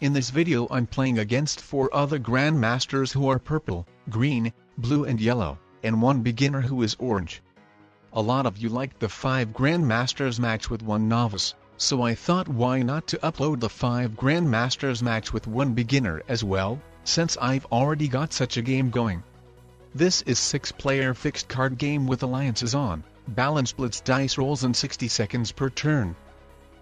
In this video I'm playing against 4 other Grandmasters who are purple, green, blue and yellow, and 1 beginner who is orange. A lot of you liked the 5 Grandmasters match with 1 novice, so I thought why not to upload the 5 Grandmasters match with 1 beginner as well, since I've already got such a game going. This is 6-player fixed card game with alliances on, balanced blitz dice rolls and 60 seconds per turn.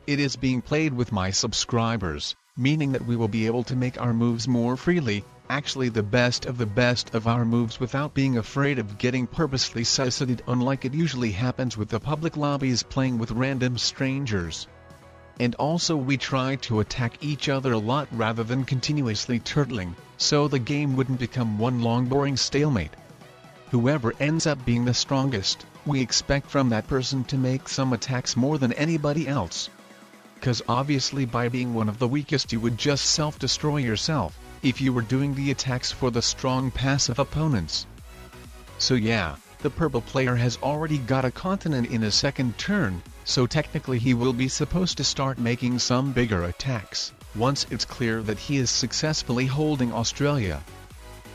It is being played with my subscribers, meaning that we will be able to make our moves more freely, actually the best of our moves without being afraid of getting purposely suicided, unlike it usually happens with the public lobbies playing with random strangers. And also we try to attack each other a lot rather than continuously turtling, so the game wouldn't become one long boring stalemate. Whoever ends up being the strongest, we expect from that person to make some attacks more than anybody else. Cause obviously by being one of the weakest you would just self-destroy yourself, if you were doing the attacks for the strong passive opponents. So yeah, the purple player has already got a continent in his second turn, so technically he will be supposed to start making some bigger attacks, once it's clear that he is successfully holding Australia.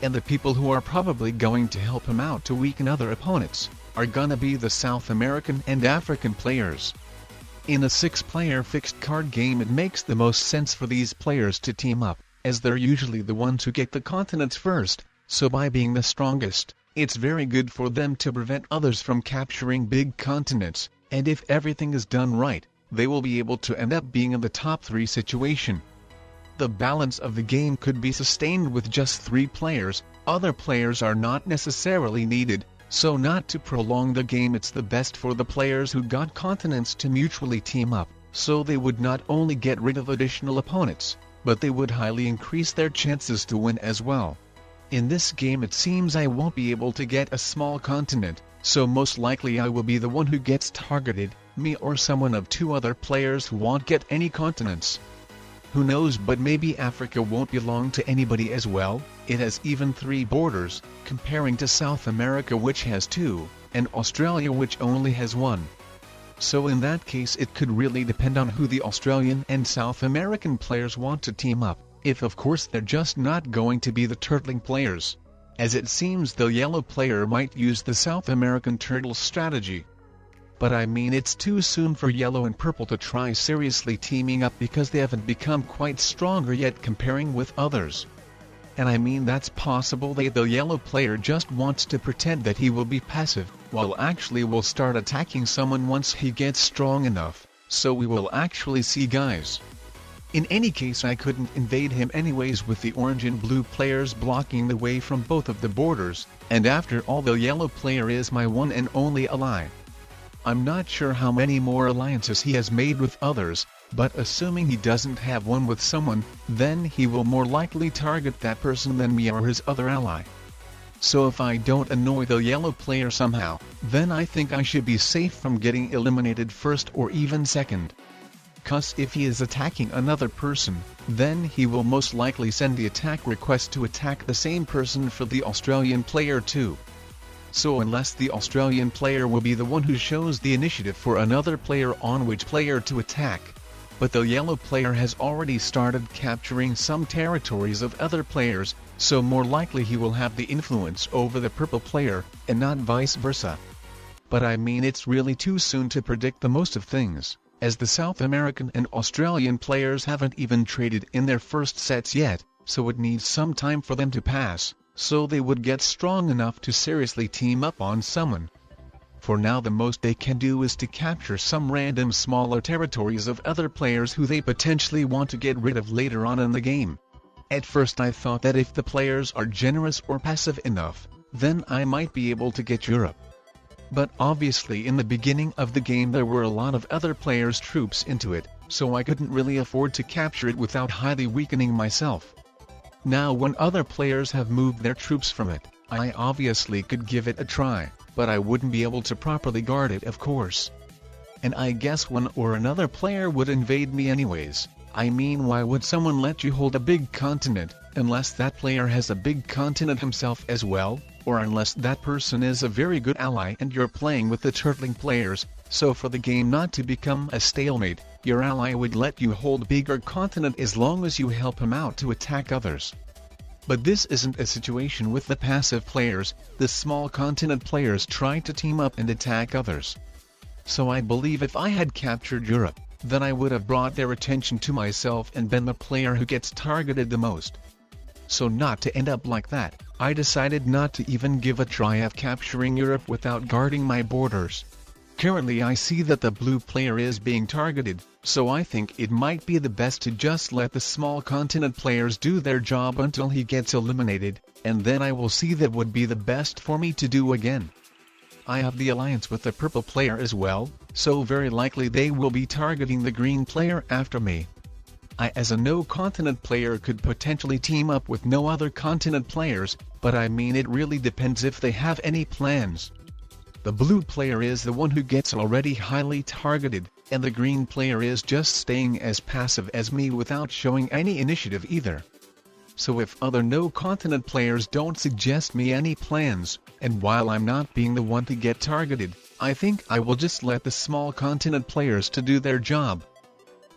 And the people who are probably going to help him out to weaken other opponents, are gonna be the South American and African players. In a 6-player fixed card game it makes the most sense for these players to team up, as they're usually the ones who get the continents first, so by being the strongest, it's very good for them to prevent others from capturing big continents, and if everything is done right, they will be able to end up being in the top 3 situation. The balance of the game could be sustained with just 3 players, other players are not necessarily needed. So not to prolong the game, it's the best for the players who got continents to mutually team up, so they would not only get rid of additional opponents, but they would highly increase their chances to win as well. In this game it seems I won't be able to get a small continent, so most likely I will be the one who gets targeted, me or someone of 2 other players who won't get any continents. Who knows, but maybe Africa won't belong to anybody as well. It has even 3 borders, comparing to South America which has 2, and Australia which only has 1. So in that case it could really depend on who the Australian and South American players want to team up, if of course they're just not going to be the turtling players. As it seems the yellow player might use the South American turtle strategy. But I mean it's too soon for yellow and purple to try seriously teaming up because they haven't become quite stronger yet comparing with others. And I mean that's possible that the yellow player just wants to pretend that he will be passive, while actually will start attacking someone once he gets strong enough, so we will actually see, guys. In any case I couldn't invade him anyways with the orange and blue players blocking the way from both of the borders, and after all the yellow player is my one and only ally. I'm not sure how many more alliances he has made with others, but assuming he doesn't have one with someone, then he will more likely target that person than me or his other ally. So if I don't annoy the yellow player somehow, then I think I should be safe from getting eliminated first or even second. Cause if he is attacking another person, then he will most likely send the attack request to attack the same person for the Australian player too. So unless the Australian player will be the one who shows the initiative for another player on which player to attack. But the yellow player has already started capturing some territories of other players, so more likely he will have the influence over the purple player, and not vice versa. But I mean it's really too soon to predict the most of things, as the South American and Australian players haven't even traded in their first sets yet, so it needs some time for them to pass, so they would get strong enough to seriously team up on someone. For now the most they can do is to capture some random smaller territories of other players who they potentially want to get rid of later on in the game. At first I thought that if the players are generous or passive enough, then I might be able to get Europe. But obviously in the beginning of the game there were a lot of other players' troops into it, so I couldn't really afford to capture it without highly weakening myself. Now when other players have moved their troops from it, I obviously could give it a try, but I wouldn't be able to properly guard it of course. And I guess one or another player would invade me anyways. I mean why would someone let you hold a big continent, unless that player has a big continent himself as well, or unless that person is a very good ally and you're playing with the turtling players, So for the game not to become a stalemate, your ally would let you hold bigger continent as long as you help him out to attack others. But this isn't a situation with the passive players. The small continent players try to team up and attack others. So I believe if I had captured Europe, then I would have brought their attention to myself and been the player who gets targeted the most. So not to end up like that, I decided not to even give a try at capturing Europe without guarding my borders. Currently I see that the blue player is being targeted, so I think it might be the best to just let the small continent players do their job until he gets eliminated, and then I will see that would be the best for me to do again. I have the alliance with the purple player as well, so very likely they will be targeting the green player after me. I as a no continent player could potentially team up with no other continent players, but I mean it really depends if they have any plans. The blue player is the one who gets already highly targeted, and the green player is just staying as passive as me without showing any initiative either. So if other no-continent players don't suggest me any plans, and while I'm not being the one to get targeted, I think I will just let the small continent players to do their job.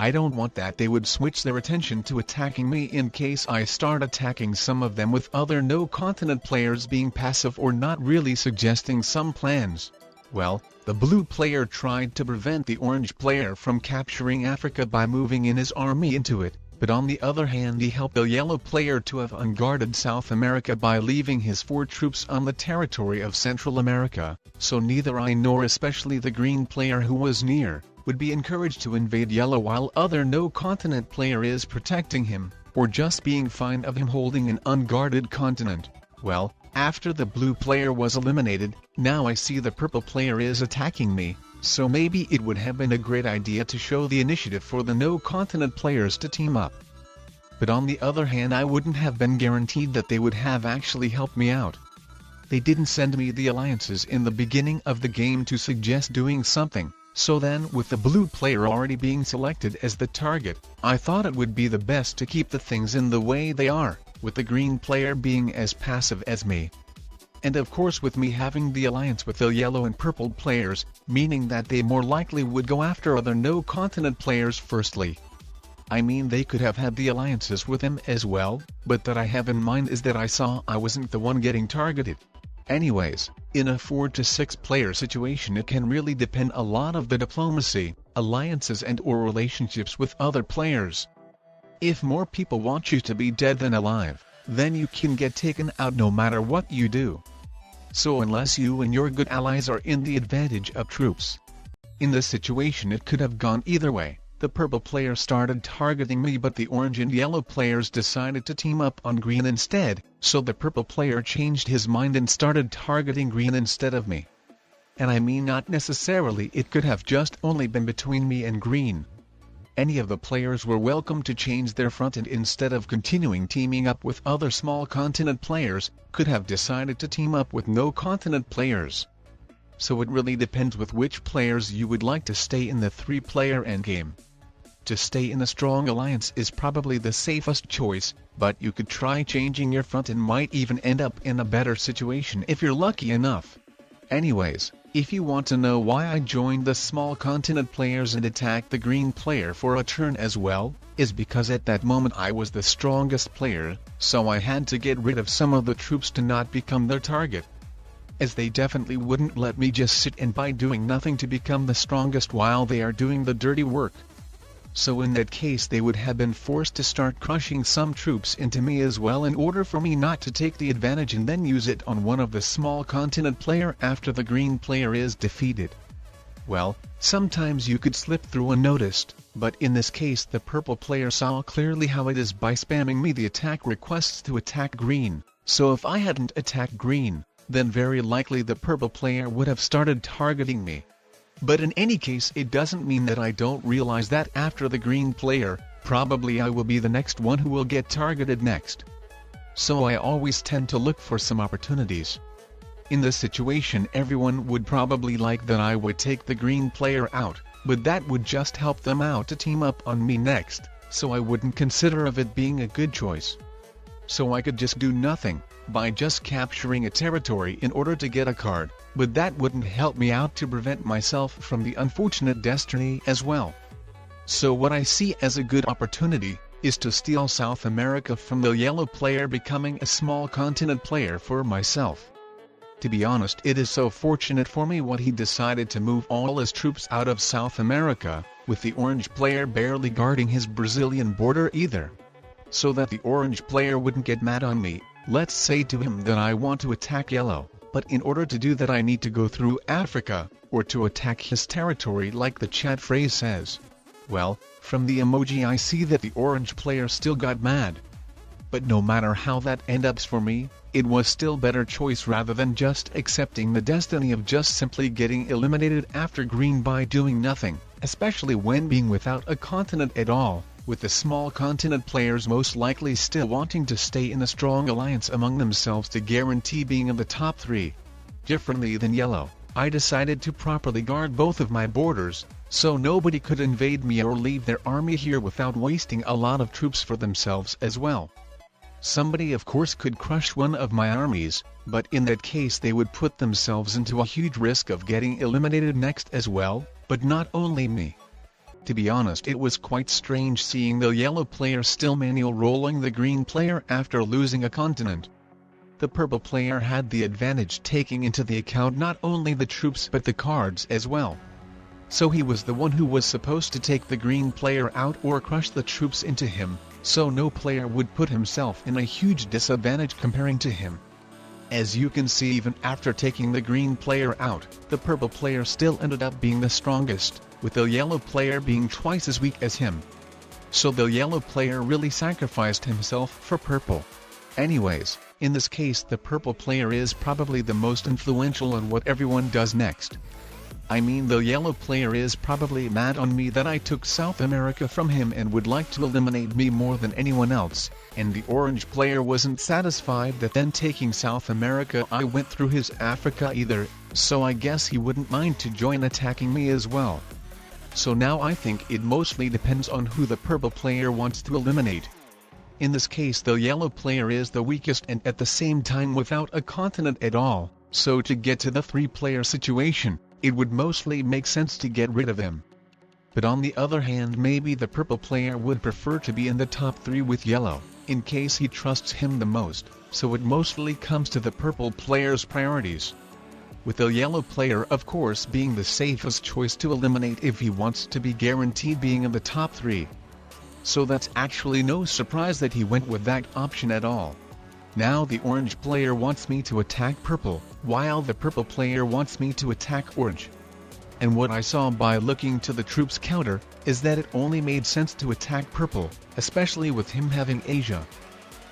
I don't want that they would switch their attention to attacking me in case I start attacking some of them with other no-continent players being passive or not really suggesting some plans. Well, the blue player tried to prevent the orange player from capturing Africa by moving in his army into it, but on the other hand he helped the yellow player to have unguarded South America by leaving his 4 troops on the territory of Central America, so neither I nor especially the green player who was near would be encouraged to invade yellow while other no-continent player is protecting him, or just being fine of him holding an unguarded continent. Well, after the blue player was eliminated, now I see the purple player is attacking me, so maybe it would have been a great idea to show the initiative for the no-continent players to team up. But on the other hand I wouldn't have been guaranteed that they would have actually helped me out. They didn't send me the alliances in the beginning of the game to suggest doing something. So then, with the blue player already being selected as the target, I thought it would be the best to keep the things in the way they are, with the green player being as passive as me. And of course with me having the alliance with the yellow and purple players, meaning that they more likely would go after other no-continent players firstly. I mean they could have had the alliances with them as well, but that I have in mind is that I saw I wasn't the one getting targeted. Anyways, in a 4 to 6 player situation it can really depend a lot of the diplomacy, alliances and or relationships with other players. If more people want you to be dead than alive, then you can get taken out no matter what you do. So unless you and your good allies are in the advantage of troops. In this situation it could have gone either way. The purple player started targeting me but the orange and yellow players decided to team up on green instead, so the purple player changed his mind and started targeting green instead of me. And I mean not necessarily, it could have just only been between me and green. Any of the players were welcome to change their front and instead of continuing teaming up with other small continent players, could have decided to team up with no continent players. So it really depends with which players you would like to stay in the 3-player endgame. To stay in a strong alliance is probably the safest choice, but you could try changing your front and might even end up in a better situation if you're lucky enough. Anyways, if you want to know why I joined the small continent players and attacked the green player for a turn as well, is because at that moment I was the strongest player, so I had to get rid of some of the troops to not become their target. As they definitely wouldn't let me just sit and by doing nothing to become the strongest while they are doing the dirty work. So in that case they would have been forced to start crushing some troops into me as well in order for me not to take the advantage and then use it on one of the small continent player after the green player is defeated. Well, sometimes you could slip through unnoticed, but in this case the purple player saw clearly how it is by spamming me the attack requests to attack green, so if I hadn't attacked green, then very likely the purple player would have started targeting me. But in any case it doesn't mean that I don't realize that after the green player, probably I will be the next one who will get targeted next. So I always tend to look for some opportunities. In this situation everyone would probably like that I would take the green player out, but that would just help them out to team up on me next, so I wouldn't consider of it being a good choice. so I could just do nothing, by just capturing a territory in order to get a card, but that wouldn't help me out to prevent myself from the unfortunate destiny as well. So what I see as a good opportunity, is to steal South America from the yellow player, becoming a small continent player for myself. To be honest, it is so fortunate for me what he decided to move all his troops out of South America, with the orange player barely guarding his Brazilian border either. So that the orange player wouldn't get mad on me, let's say to him that I want to attack yellow, but in order to do that I need to go through Africa, or to attack his territory like the chat phrase says. Well, from the emoji I see that the orange player still got mad. But no matter how that ends up for me, it was still better choice rather than just accepting the destiny of just simply getting eliminated after green by doing nothing, especially when being without a continent at all, with the small continent players most likely still wanting to stay in a strong alliance among themselves to guarantee being in the top 3. Differently than yellow, I decided to properly guard both of my borders, so nobody could invade me or leave their army here without wasting a lot of troops for themselves as well. Somebody of course could crush one of my armies, but in that case they would put themselves into a huge risk of getting eliminated next as well, but not only me. To be honest, it was quite strange seeing the yellow player still manual rolling the green player after losing a continent. The purple player had the advantage, taking into the account not only the troops but the cards as well. So he was the one who was supposed to take the green player out or crush the troops into him, so no player would put himself in a huge disadvantage comparing to him. As you can see, even after taking the green player out, the purple player still ended up being the strongest, with the yellow player being twice as weak as him. So the yellow player really sacrificed himself for purple. Anyways, in this case the purple player is probably the most influential on what everyone does next. I mean, the yellow player is probably mad on me that I took South America from him and would like to eliminate me more than anyone else, and the orange player wasn't satisfied that then taking South America I went through his Africa either, so I guess he wouldn't mind to join attacking me as well. So now I think it mostly depends on who the purple player wants to eliminate. In this case the yellow player is the weakest and at the same time without a continent at all, so to get to the 3-player situation, it would mostly make sense to get rid of him. But on the other hand, maybe the purple player would prefer to be in the top 3 with yellow, in case he trusts him the most, so it mostly comes to the purple player's priorities. With the yellow player of course being the safest choice to eliminate if he wants to be guaranteed being in the top 3. So that's actually no surprise that he went with that option at all. Now the orange player wants me to attack purple, while the purple player wants me to attack orange. And what I saw by looking to the troops counter, is that it only made sense to attack purple, especially with him having Asia.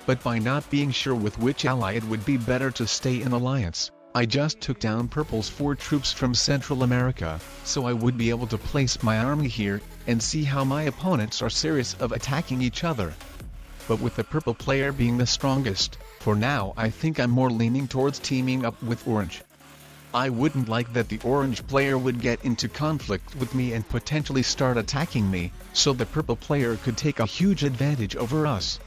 But by not being sure with which ally it would be better to stay in alliance, I just took down purple's 4 troops from Central America, so I would be able to place my army here, and see how my opponents are serious of attacking each other. But with the purple player being the strongest, for now I think I'm more leaning towards teaming up with orange. I wouldn't like that the orange player would get into conflict with me and potentially start attacking me, so the purple player could take a huge advantage over us.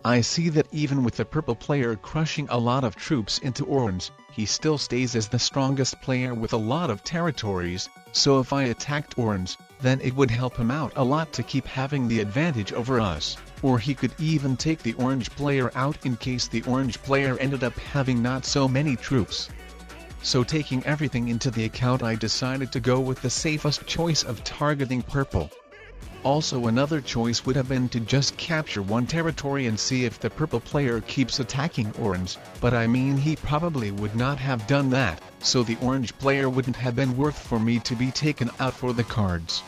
I see that even with the purple player crushing a lot of troops into orange, he still stays as the strongest player with a lot of territories, so if I attacked orange, then it would help him out a lot to keep having the advantage over us, or he could even take the orange player out in case the orange player ended up having not so many troops. So taking everything into the account, I decided to go with the safest choice of targeting purple. Also another choice would have been to just capture one territory and see if the purple player keeps attacking orange, but I mean he probably would not have done that, so the orange player wouldn't have been worth for me to be taken out for the cards.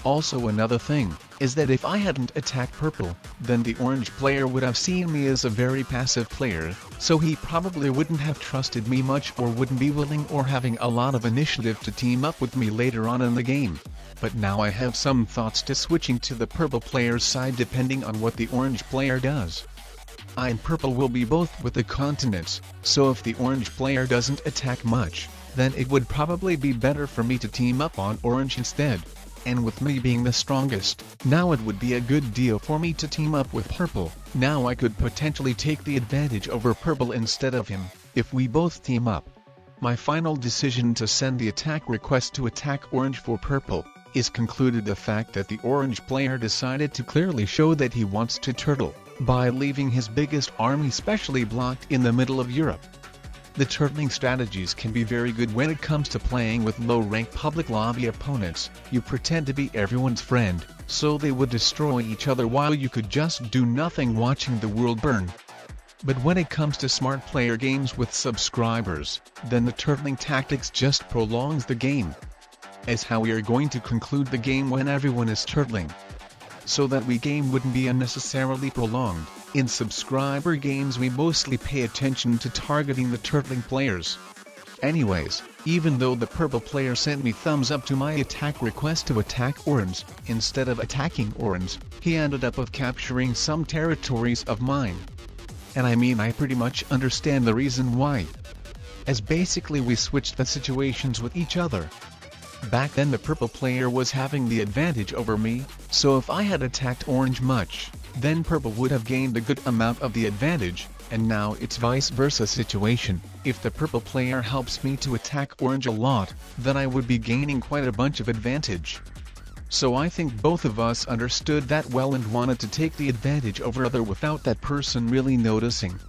Also another thing, is that if I hadn't attacked purple, then the orange player would have seen me as a very passive player, so he probably wouldn't have trusted me much or wouldn't be willing or having a lot of initiative to team up with me later on in the game. But now I have some thoughts to switching to the purple player's side depending on what the orange player does. I and purple will be both with the continents, so if the orange player doesn't attack much, then it would probably be better for me to team up on orange instead. and with me being the strongest, now it would be a good deal for me to team up with purple. Now I could potentially take the advantage over purple instead of him, if we both team up. My final decision to send the attack request to attack orange for purple is concluded the fact that the orange player decided to clearly show that he wants to turtle, by leaving his biggest army specially blocked in the middle of Europe. The turtling strategies can be very good when it comes to playing with low-rank public lobby opponents. You pretend to be everyone's friend, so they would destroy each other while you could just do nothing watching the world burn. But when it comes to smart player games with subscribers, then the turtling tactics just prolongs the game. As how we are going to conclude the game when everyone is turtling. So that game wouldn't be unnecessarily prolonged, in subscriber games we mostly pay attention to targeting the turtling players. Anyways, even though the purple player sent me thumbs up to my attack request to attack orange, instead of attacking orange, he ended up capturing some territories of mine. And I pretty much understand the reason why. As basically we switched the situations with each other. Back then the purple player was having the advantage over me, so if I had attacked orange much, then purple would have gained a good amount of the advantage, and now it's vice versa situation. If the purple player helps me to attack orange a lot, then I would be gaining quite a bunch of advantage. So I think both of us understood that well and wanted to take the advantage over other without that person really noticing.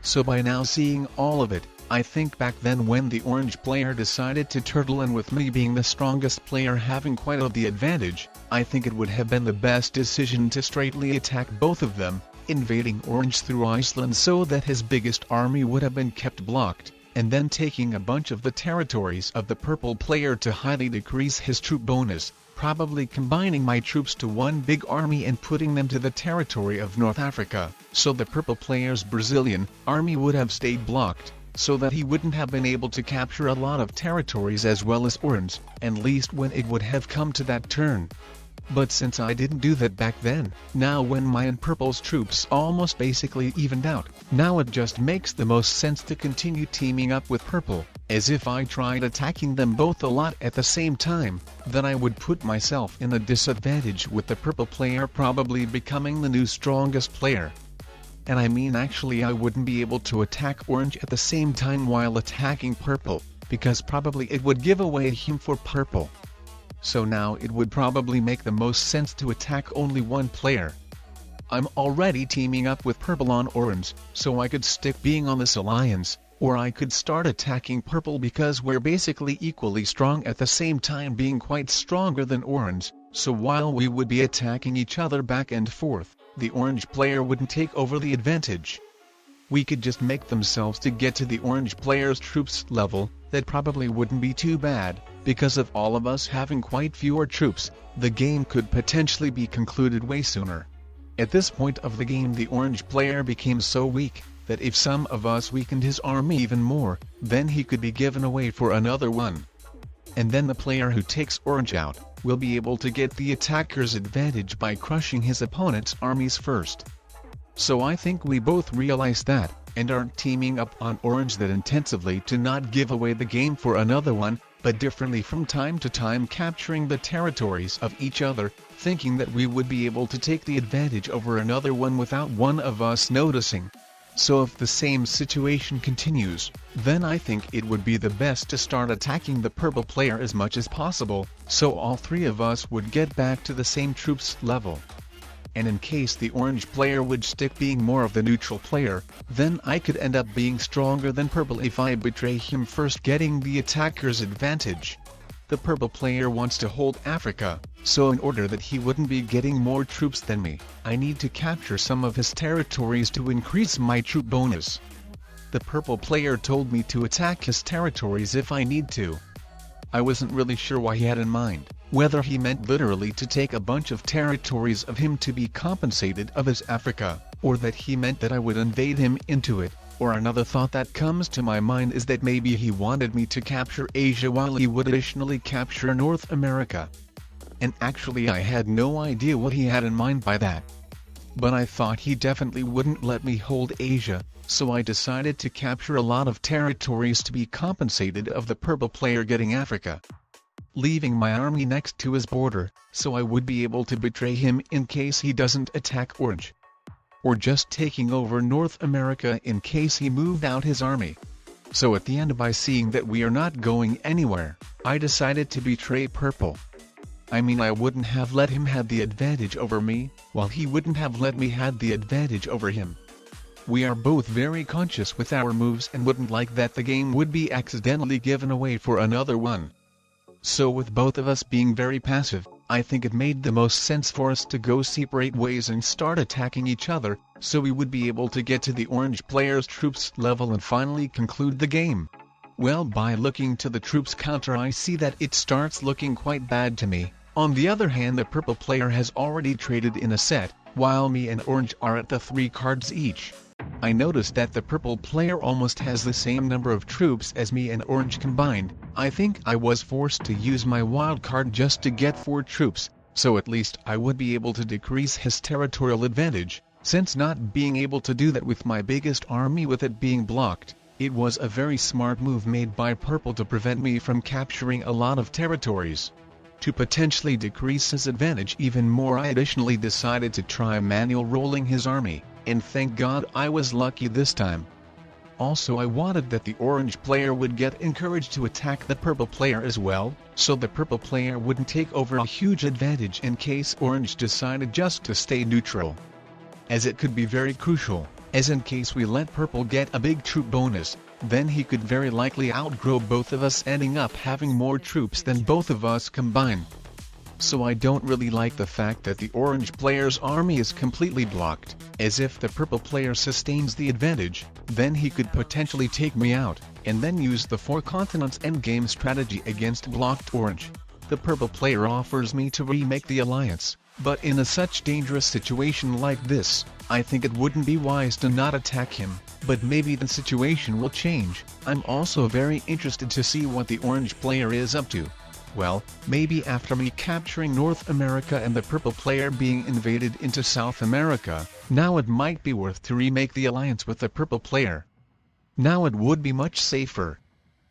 So by now seeing all of it, I think back then when the orange player decided to turtle and with me being the strongest player having quite of the advantage, I think it would have been the best decision to straightly attack both of them, invading orange through Iceland so that his biggest army would have been kept blocked, and then taking a bunch of the territories of the purple player to highly decrease his troop bonus, probably combining my troops to one big army and putting them to the territory of North Africa, so the purple player's Brazilian army would have stayed blocked, so that he wouldn't have been able to capture a lot of territories as well as orange, at least when it would have come to that turn. But since I didn't do that back then, now when my and purple's troops almost basically evened out, now it just makes the most sense to continue teaming up with purple, as if I tried attacking them both a lot at the same time, then I would put myself in a disadvantage with the purple player probably becoming the new strongest player. And actually I wouldn't be able to attack orange at the same time while attacking purple, because probably it would give away him for purple. So now it would probably make the most sense to attack only one player. I'm already teaming up with purple on orange, so I could stick being on this alliance, or I could start attacking purple because we're basically equally strong at the same time being quite stronger than orange, so while we would be attacking each other back and forth, the orange player wouldn't take over the advantage. We could just make themselves to get to the orange player's troops level, that probably wouldn't be too bad, because of all of us having quite fewer troops, the game could potentially be concluded way sooner. At this point of the game the orange player became so weak, that if some of us weakened his army even more, then he could be given away for another one. And then the player who takes orange out, will be able to get the attacker's advantage by crushing his opponent's armies first. So I think we both realize that, and aren't teaming up on orange that intensively to not give away the game for another one, but differently from time to time capturing the territories of each other, thinking that we would be able to take the advantage over another one without one of us noticing. So if the same situation continues, then I think it would be the best to start attacking the purple player as much as possible, so all three of us would get back to the same troops level. And in case the orange player would stick being more of the neutral player, then I could end up being stronger than purple if I betray him first, getting the attacker's advantage. The purple player wants to hold Africa, so in order that he wouldn't be getting more troops than me, I need to capture some of his territories to increase my troop bonus. The purple player told me to attack his territories if I need to. I wasn't really sure what he had in mind, whether he meant literally to take a bunch of territories of him to be compensated of his Africa, or that he meant that I would invade him into it. Or another thought that comes to my mind is that maybe he wanted me to capture Asia while he would additionally capture North America. And actually I had no idea what he had in mind by that. But I thought he definitely wouldn't let me hold Asia, so I decided to capture a lot of territories to be compensated of the purple player getting Africa. leaving my army next to his border, so I would be able to betray him in case he doesn't attack Orange. Or just taking over North America in case he moved out his army. So at the end, by seeing that we are not going anywhere, I decided to betray Purple. I mean, I wouldn't have let him have the advantage over me, while he wouldn't have let me have the advantage over him. We are both very conscious with our moves and wouldn't like that the game would be accidentally given away for another one. So with both of us being very passive, I think it made the most sense for us to go separate ways and start attacking each other, so we would be able to get to the Orange player's troops level and finally conclude the game. Well, by looking to the troops counter, I see that it starts looking quite bad to me. On the other hand, the Purple player has already traded in a set, while me and Orange are at the 3 cards each. I noticed that the Purple player almost has the same number of troops as me and Orange combined. I think I was forced to use my wild card just to get 4 troops, so at least I would be able to decrease his territorial advantage, since not being able to do that with my biggest army with it being blocked. It was a very smart move made by Purple to prevent me from capturing a lot of territories. To potentially decrease his advantage even more, I additionally decided to try manual rolling his army, and thank God I was lucky this time. Also, I wanted that the Orange player would get encouraged to attack the Purple player as well, so the Purple player wouldn't take over a huge advantage in case Orange decided just to stay neutral. As it could be very crucial, as in case we let Purple get a big troop bonus, then he could very likely outgrow both of us, ending up having more troops than both of us combined. So I don't really like the fact that the Orange player's army is completely blocked, as if the Purple player sustains the advantage, then he could potentially take me out, and then use the 4 continents endgame strategy against blocked Orange. The Purple player offers me to remake the alliance, but in a such dangerous situation like this, I think it wouldn't be wise to not attack him, but maybe the situation will change. I'm also very interested to see what the Orange player is up to. Well, maybe after me capturing North America and the Purple player being invaded into South America, now it might be worth to remake the alliance with the Purple player. Now it would be much safer.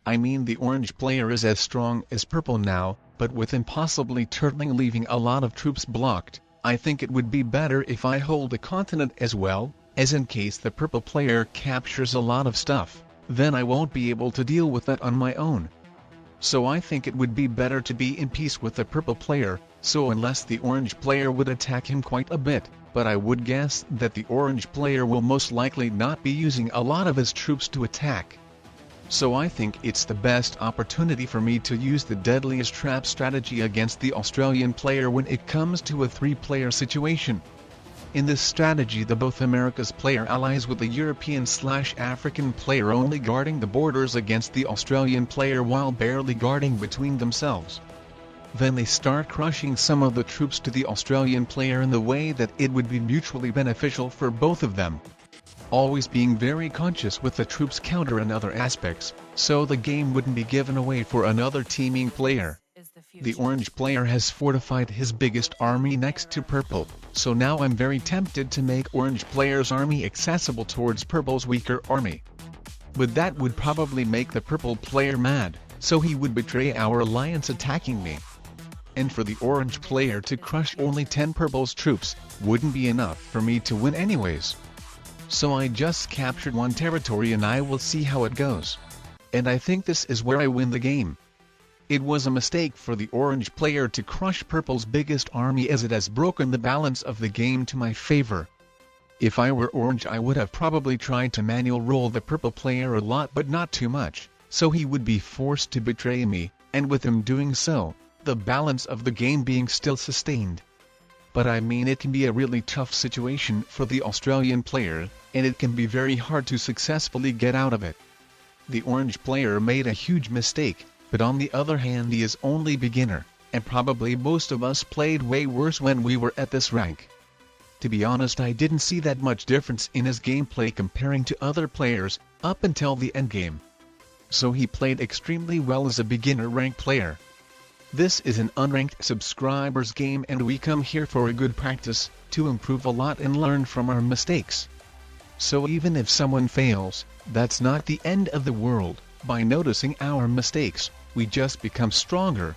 I mean, the Orange player is as strong as Purple now, but with him possibly turtling leaving a lot of troops blocked, I think it would be better if I hold a continent as well, as in case the Purple player captures a lot of stuff, then I won't be able to deal with that on my own. So I think it would be better to be in peace with the Purple player, so unless the Orange player would attack him quite a bit, but I would guess that the Orange player will most likely not be using a lot of his troops to attack. So I think it's the best opportunity for me to use the deadliest trap strategy against the Australian player when it comes to a 3-player situation. In this strategy, the both America's player allies with the European/African player only guarding the borders against the Australian player while barely guarding between themselves. Then they start crushing some of the troops to the Australian player in the way that it would be mutually beneficial for both of them. Always being very conscious with the troops counter and other aspects, so the game wouldn't be given away for another teaming player. The Orange player has fortified his biggest army next to Purple, so now I'm very tempted to make Orange player's army accessible towards Purple's weaker army. But that would probably make the Purple player mad, so he would betray our alliance attacking me. And for the Orange player to crush only 10 Purple's troops, wouldn't be enough for me to win anyways. So I just captured 1 territory and I will see how it goes. And I think this is where I win the game. It was a mistake for the Orange player to crush Purple's biggest army, as it has broken the balance of the game to my favor. If I were Orange, I would have probably tried to manual roll the Purple player a lot, but not too much, so he would be forced to betray me, and with him doing so, the balance of the game being still sustained. But I mean, it can be a really tough situation for the Australian player, and it can be very hard to successfully get out of it. The Orange player made a huge mistake, but on the other hand he is only beginner, and probably most of us played way worse when we were at this rank. To be honest, I didn't see that much difference in his gameplay comparing to other players, up until the endgame. So he played extremely well as a beginner rank player. This is an unranked subscribers game and we come here for a good practice, to improve a lot and learn from our mistakes. So even if someone fails, that's not the end of the world. By noticing our mistakes, we just become stronger,